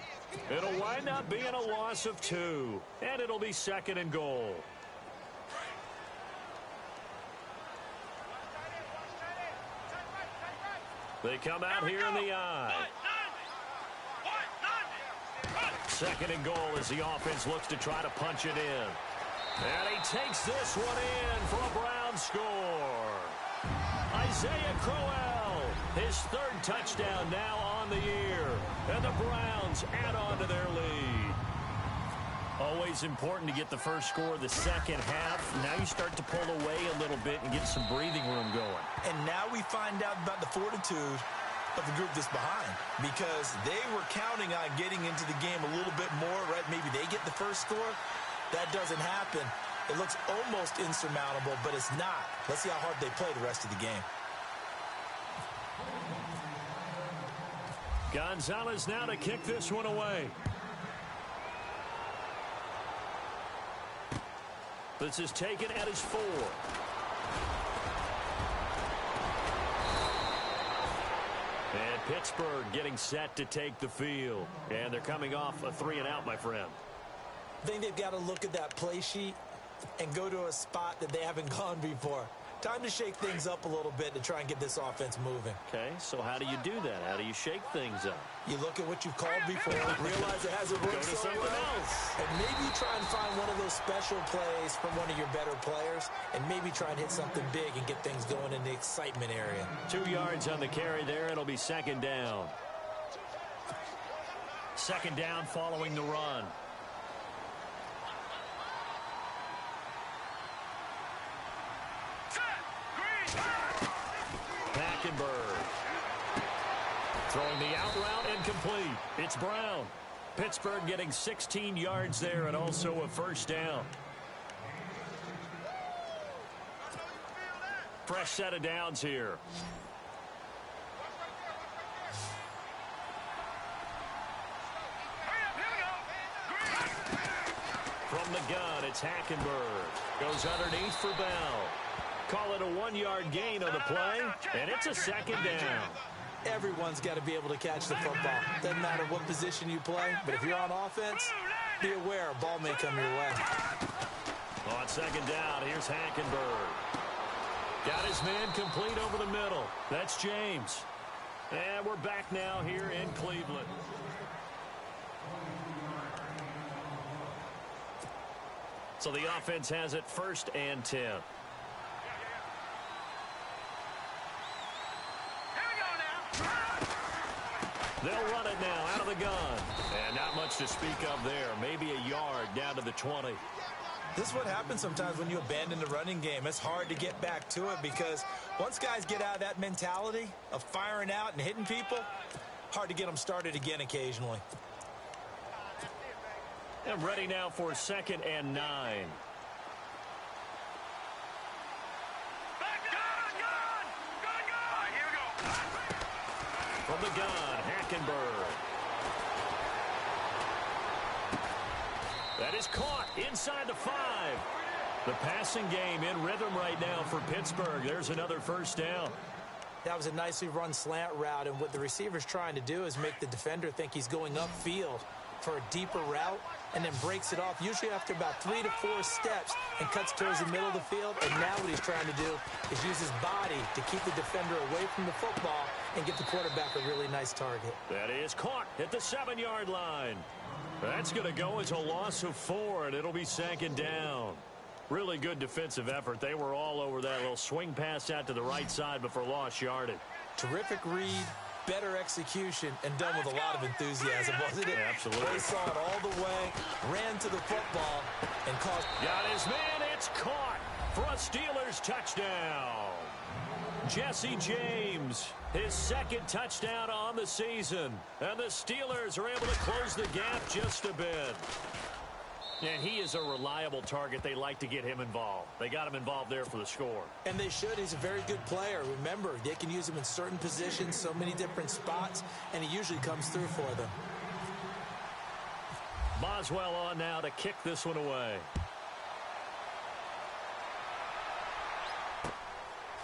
It'll wind up being a loss of 2. And it'll be 2nd and goal. They come out here in the I. 2nd and goal as the offense looks to try to punch it in. And he takes this one in for a Brown score. Isaiah Crowell, his 3rd touchdown now on the year. And the Browns add on to their lead. Always important to get the first score of the second half. Now you start to pull away a little bit and get some breathing room going. And now we find out about the fortitude of the group that's behind, because they were counting on getting into the game a little bit more, right? Maybe they get the first score. That doesn't happen. It looks almost insurmountable, but it's not. Let's see how hard they play the rest of the game. Gonzalez now to kick this one away. This is taken at his 4. And Pittsburgh getting set to take the field. And they're coming off a 3-and-out, my friend. I think they've got to look at that play sheet and go to a spot that they haven't gone before. Time to shake things up a little bit to try and get this offense moving. Okay, so how do you do that? How do you shake things up? You look at what you've called before, realize it hasn't worked so well, and maybe try and find one of those special plays from one of your better players, and maybe try and hit something big and get things going in the excitement area. 2 yards on the carry there. It'll be 2nd down. 2nd down following the run. Hackenberg throwing the out route incomplete. It's Brown. Pittsburgh getting 16 yards there and also a 1st down. Fresh set of downs here. From the gun, it's Hackenberg. Goes underneath for Bell. Call it a 1-yard gain on the play, and it's a 2nd down. Everyone's got to be able to catch the football. Doesn't matter what position you play, but if you're on offense, be aware a ball may come your way. On 2nd down, here's Hackenberg. Got his man complete over the middle. That's James. And we're back now here in Cleveland. So the offense has it 1st and 10. They'll run it now out of the gun. And not much to speak of there. Maybe a yard down to the 20. This is what happens sometimes when you abandon the running game. It's hard to get back to it because once guys get out of that mentality of firing out and hitting people, hard to get them started again occasionally. And ready now for 2nd and 9. From the gun, Hackenberg. That is caught inside the 5. The passing game in rhythm right now for Pittsburgh. There's another 1st down. That was a nicely run slant route, and what the receiver's trying to do is make the defender think he's going upfield for a deeper route, and then breaks it off, usually after about 3 to 4 steps, and cuts towards the middle of the field. And now what he's trying to do is use his body to keep the defender away from the football and get the quarterback a really nice target. That is caught at the 7-yard line. That's going to go as a loss of 4, and it'll be 2nd down. Really good defensive effort. They were all over that little swing pass out to the right side before lost yardage. Terrific read, better execution, and done with a lot of enthusiasm, wasn't it? Yeah, absolutely. They saw it all the way, ran to the football, and caused... Got his man. It's caught for a Steelers touchdown. Jesse James, his 2nd touchdown on the season. And the Steelers are able to close the gap just a bit. And he is a reliable target. They like to get him involved. They got him involved there for the score. And they should. He's a very good player. Remember, they can use him in certain positions, so many different spots, and he usually comes through for them. Boswell on now to kick this one away.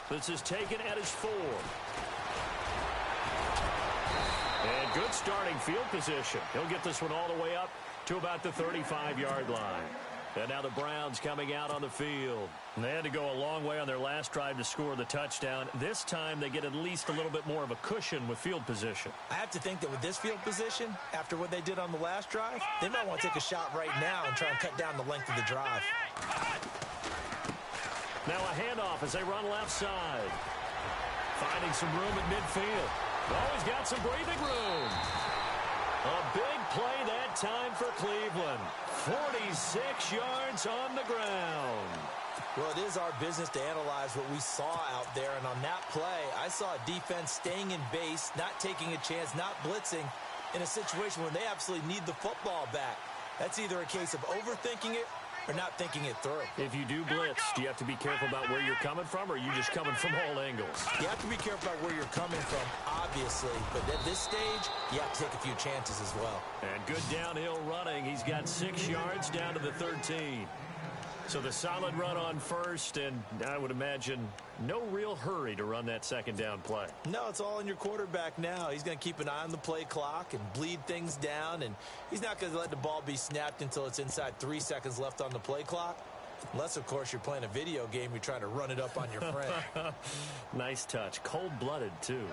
This is taken at his 4. And good starting field position. He'll get this one all the way up to about the 35-yard line. And now the Browns coming out on the field. And they had to go a long way on their last drive to score the touchdown. This time they get at least a little bit more of a cushion with field position. I have to think that with this field position, after what they did on the last drive, they might want to take a shot right now and try and cut down the length of the drive. Now a handoff as they run left side. Finding some room at midfield. Always got some breathing room. A big play that time for Cleveland. 46 yards on the ground. Well, it is our business to analyze what we saw out there. And on that play, I saw a defense staying in base, not taking a chance, not blitzing in a situation where they absolutely need the football back. That's either a case of overthinking it or not thinking it through. If you do blitz, do you have to be careful about where you're coming from, or are you just coming from all angles? You have to be careful about where you're coming from, obviously. But at this stage, you have to take a few chances as well. And good downhill running. He's got 6 yards down to the 13. So the solid run on first, and I would imagine no real hurry to run that second down play. No, it's all in your quarterback now. He's going to keep an eye on the play clock and bleed things down, and he's not going to let the ball be snapped until it's inside 3 seconds left on the play clock. Unless, of course, you're playing a video game, you're trying to run it up on your friend. Nice touch. Cold-blooded, too.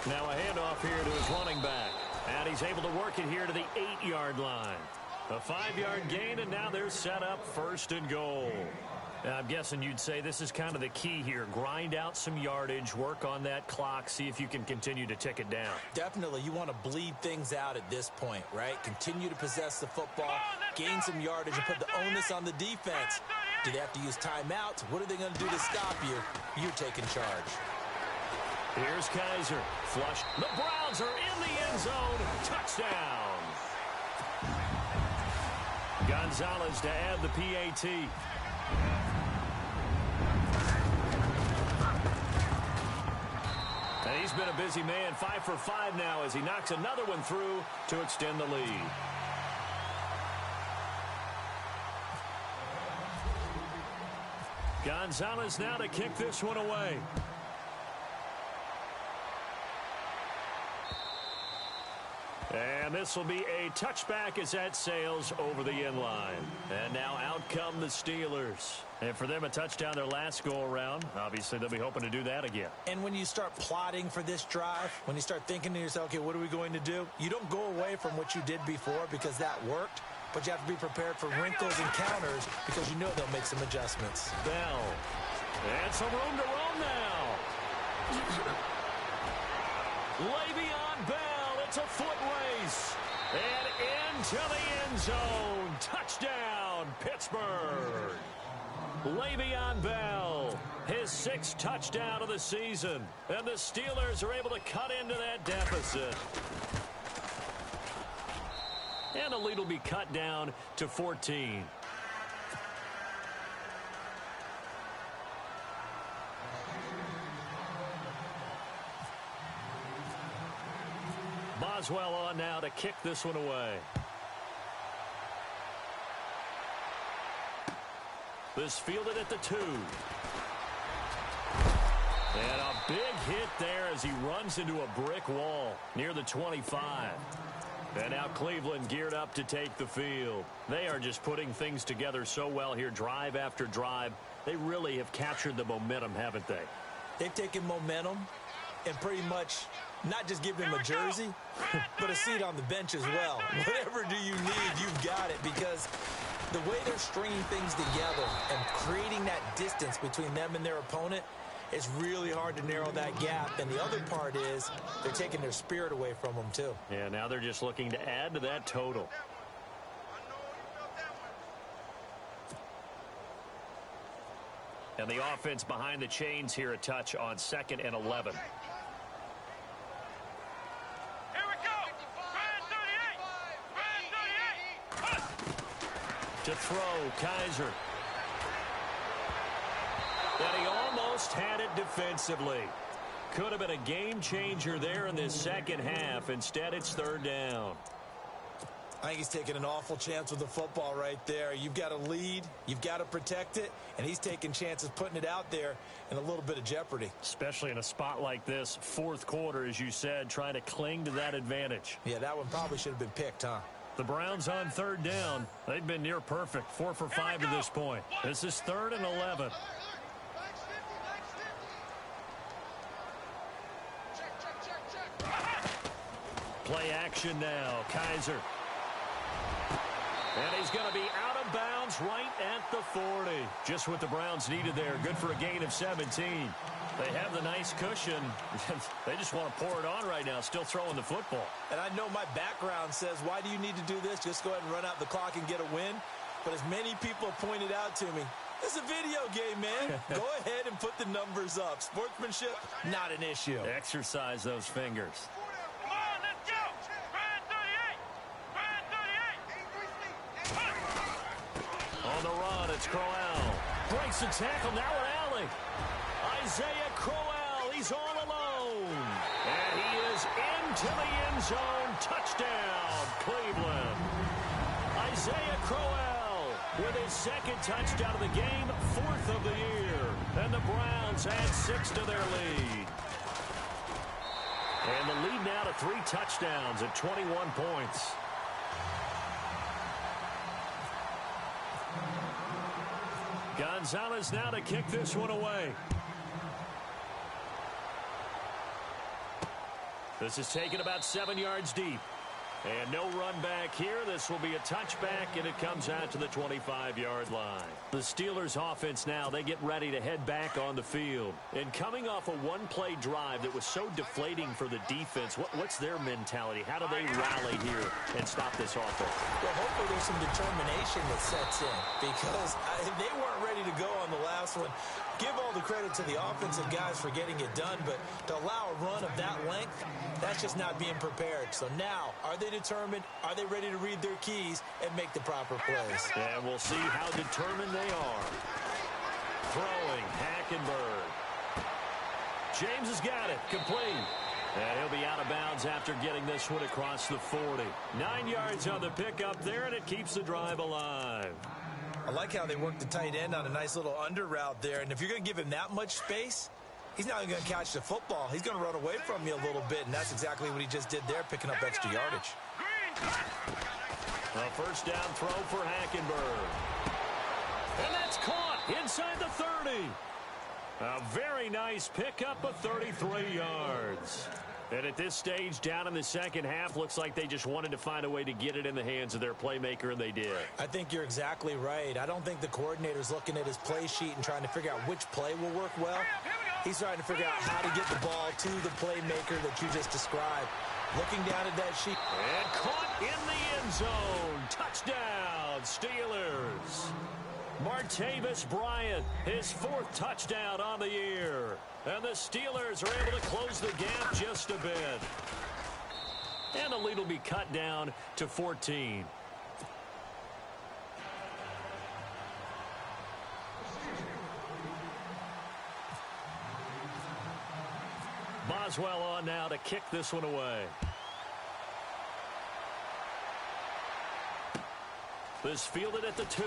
Now a handoff here to his running back. And he's able to work it here to the 8-yard line. A 5-yard gain, and now they're set up 1st and goal. I'm guessing you'd say this is kind of the key here. Grind out some yardage, work on that clock, see if you can continue to tick it down. Definitely. You want to bleed things out at this point, right? Continue to possess the football, gain some yardage, and put the onus on the defense. Do they have to use timeouts? What are they going to do to stop you? You're taking charge. Here's Kaiser. Flush. The Browns are in the end zone. Touchdown. Gonzalez to add the PAT. And he's been a busy man. 5 for 5 now as he knocks another one through to extend the lead. Gonzalez now to kick this one away. And this will be a touchback as that sails over the end line. And now out come the Steelers. And for them, a touchdown their last go-around. Obviously, they'll be hoping to do that again. And when you start plotting for this drive, when you start thinking to yourself, okay, what are we going to do? You don't go away from what you did before because that worked. But you have to be prepared for wrinkles and counters because you know they'll make some adjustments. Bell. And some room to roam now. Le'Veon Bell. It's a foot race. And into the end zone. Touchdown, Pittsburgh. Le'Veon Bell, his 6th touchdown of the season. And the Steelers are able to cut into that deficit. And the lead will be cut down to 14. Boswell on now to kick this one away. This fielded at the 2. And a big hit there as he runs into a brick wall near the 25. And now Cleveland geared up to take the field. They are just putting things together so well here, drive after drive. They really have captured the momentum, haven't they? They've taken momentum and pretty much not just give them a jersey, but a seat on the bench as well. Whatever do you need, you've got it, because the way they're stringing things together and creating that distance between them and their opponent, it's really hard to narrow that gap. And the other part is they're taking their spirit away from them, too. Yeah, now they're just looking to add to that total. And the offense behind the chains here, a touch on 2nd and 11. Here we go. Brand 38. To throw, Kaiser. And he almost had it defensively. Could have been a game changer there in this second half. Instead, it's 3rd down. I think he's taking an awful chance with the football right there. You've got to lead, you've got to protect it, and he's taking chances putting it out there in a little bit of jeopardy. Especially in a spot like this, fourth quarter, as you said, trying to cling to that advantage. Yeah, that one probably should have been picked, huh? The Browns on third down. They've been near perfect, 4 for 5 to this point. This is 3rd and 11. Play action now. Kaiser. And he's going to be out of bounds right at the 40. Just what the Browns needed there. Good for a gain of 17. They have the nice cushion. They just want to pour it on right now, still throwing the football. And I know my background says, why do you need to do this? Just go ahead and run out the clock and get a win. But as many people have pointed out to me, this is a video game, man. Go ahead and put the numbers up. Sportsmanship, not an issue. Exercise those fingers. Come on, let's go. Brand 38. Brand 38. On the run, it's Crowell. Breaks the tackle, now an alley. Isaiah Crowell, he's all alone. And he is into the end zone. Touchdown, Cleveland. Isaiah Crowell with his second touchdown of the game, 4th of the year. And the Browns add 6 to their lead. And the lead now to 3 touchdowns at 21 points. Gonzalez now to kick this one away. This is taken about 7 yards deep. And no run back here. This will be a touchback, and it comes out to the 25-yard line. The Steelers offense now, they get ready to head back on the field. And coming off a one-play drive that was so deflating for the defense, what's their mentality? How do they rally here and stop this offense? Well, hopefully there's some determination that sets in because they weren't ready to go on the last one. Give all the credit to the offensive guys for getting it done, but to allow a run of that length, that's just not being prepared. So now, are they determined? Are they ready to read their keys and make the proper plays? And we'll see how determined they are. Throwing, Hackenberg. James has got it, complete. And he'll be out of bounds after getting this one across the 40. 9 yards on the pickup there, and it keeps the drive alive. I like how they work the tight end on a nice little under route there. And if you're going to give him that much space, he's not even going to catch the football. He's going to run away from you a little bit, and that's exactly what he just did there, picking up extra yardage. A first down throw for Hackenberg. And that's caught inside the 30. A very nice pickup of 33 yards. And at this stage, down in the second half, looks like they just wanted to find a way to get it in the hands of their playmaker, and they did. I think you're exactly right. I don't think the coordinator's looking at his play sheet and trying to figure out which play will work well. He's trying to figure out how to get the ball to the playmaker that you just described. Looking down at that sheet. And caught in the end zone. Touchdown, Steelers. Martavis Bryant, his 4th touchdown on the year. And the Steelers are able to close the gap just a bit. And the lead will be cut down to 14. Boswell on now to kick this one away. This fielded at the 2.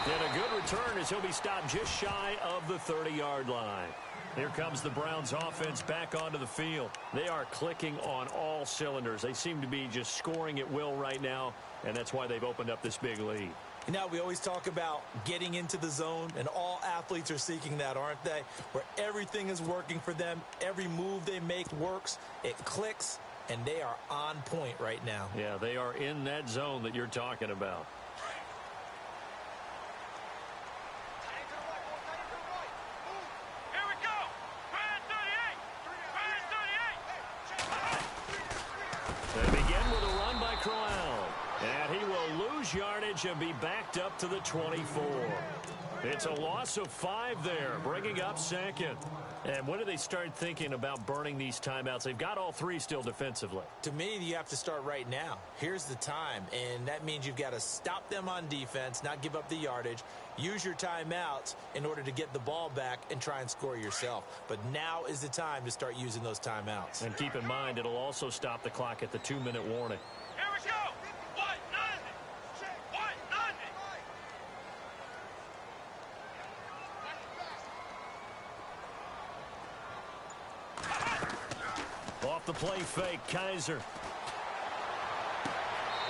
And a good return as he'll be stopped just shy of the 30-yard line. Here comes the Browns offense back onto the field. They are clicking on all cylinders. They seem to be just scoring at will right now, and that's why they've opened up this big lead. You know, we always talk about getting into the zone, and all athletes are seeking that, aren't they? Where everything is working for them. Every move they make works. It clicks, and they are on point right now. Yeah, they are in that zone that you're talking about. Yardage and be backed up to the 24. It's a loss of 5 there, bringing up second. And when do they start thinking about burning these timeouts? They've got all 3 still defensively. To me, you have to start right now. Here's the time, and that means you've got to stop them on defense, not give up the yardage, use your timeouts in order to get the ball back and try and score yourself. But now is the time to start using those timeouts. And keep in mind, it'll also stop the clock at the 2-minute warning. Here we go. What? Nothing. What? Nothing. Off the play fake, Kaiser.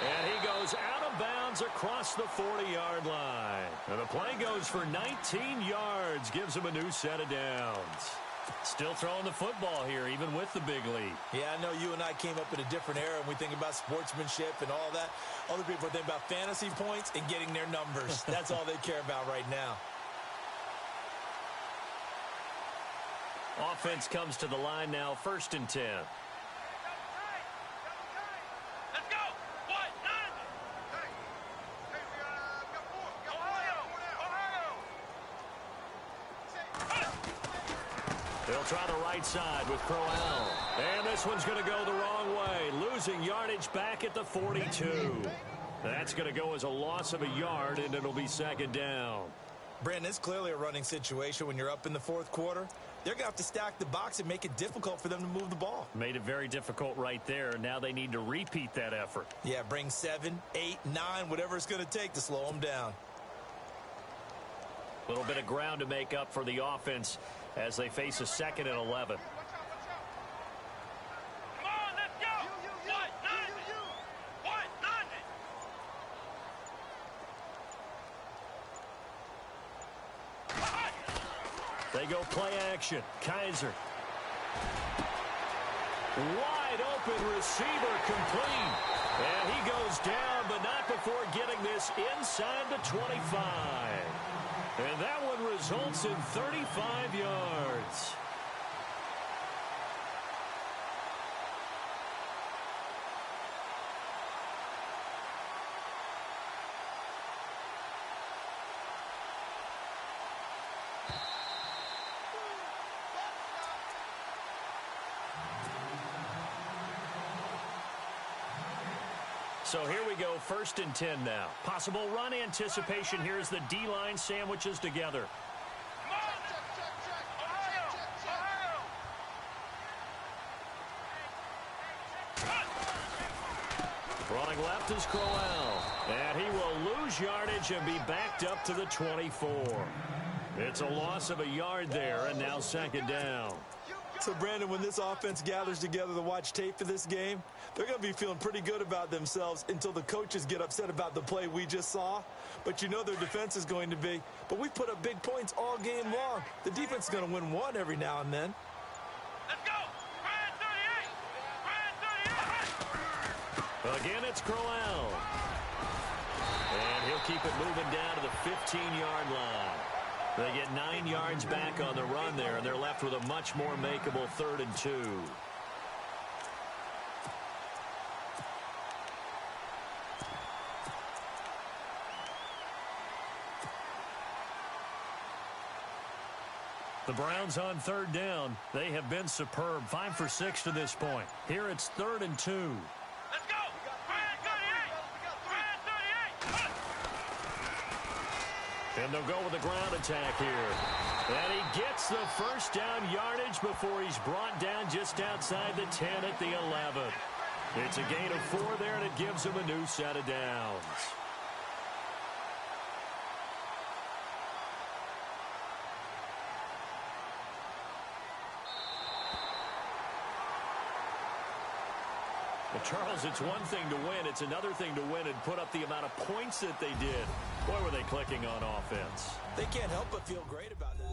And he goes out of bounds across the 40-yard line. And the play goes for 19 yards, gives him a new set of downs. Still throwing the football here, even with the big lead. Yeah, I know you and I came up in a different era, and we think about sportsmanship and all that. Other people think about fantasy points and getting their numbers. That's all they care about right now. Offense comes to the line now, 1st and 10. Let's go. What? Nothing. Hey, we got 4. Ohio. They'll try the right side with Crowell. And this one's going to go the wrong way, losing yardage back at the 42. That's going to go as a loss of a yard, and it'll be 2nd down. Brandon, it's clearly a running situation when you're up in the 4th quarter. They're going to have to stack the box and make it difficult for them to move the ball. Made it very difficult right there. Now they need to repeat that effort. Yeah, bring 7, 8, 9, whatever it's going to take to slow them down. A little bit of ground to make up for the offense as they face a 2nd and 11. Come on, let's go. What? Nothing. What? Nothing. They go play action. Kaiser. Wide open receiver complete. And he goes down, but not before getting this inside the 25. And that one results in 35 yards. So here we go, 1st and 10 now. Possible run anticipation here as the D-line sandwiches together. Come on. Ohio. Running left is Crowell. And he will lose yardage and be backed up to the 24. It's a loss of a yard there, and now 2nd down. So, Brandon, when this offense gathers together to watch tape for this game, they're going to be feeling pretty good about themselves until the coaches get upset about the play we just saw. But you know their defense is going to be. But we put up big points all game long. The defense is going to win one every now and then. Let's go. Brand 38. Again, it's Crowell. And he'll keep it moving down to the 15-yard line. They get 9 yards back on the run there, and they're left with a much more makeable 3rd and 2. The Browns on 3rd down. They have been superb. 5 for 6 to this point. Here it's 3rd and 2. Let's go. Brand 38. Brand 38. And they'll go with a ground attack here. And he gets the 1st down yardage before he's brought down just outside the 10 at the 11. It's a gain of 4 there, and it gives him a new set of downs. Well, Charles, it's one thing to win. It's another thing to win and put up the amount of points that they did. Boy, were they clicking on offense. They can't help but feel great about that.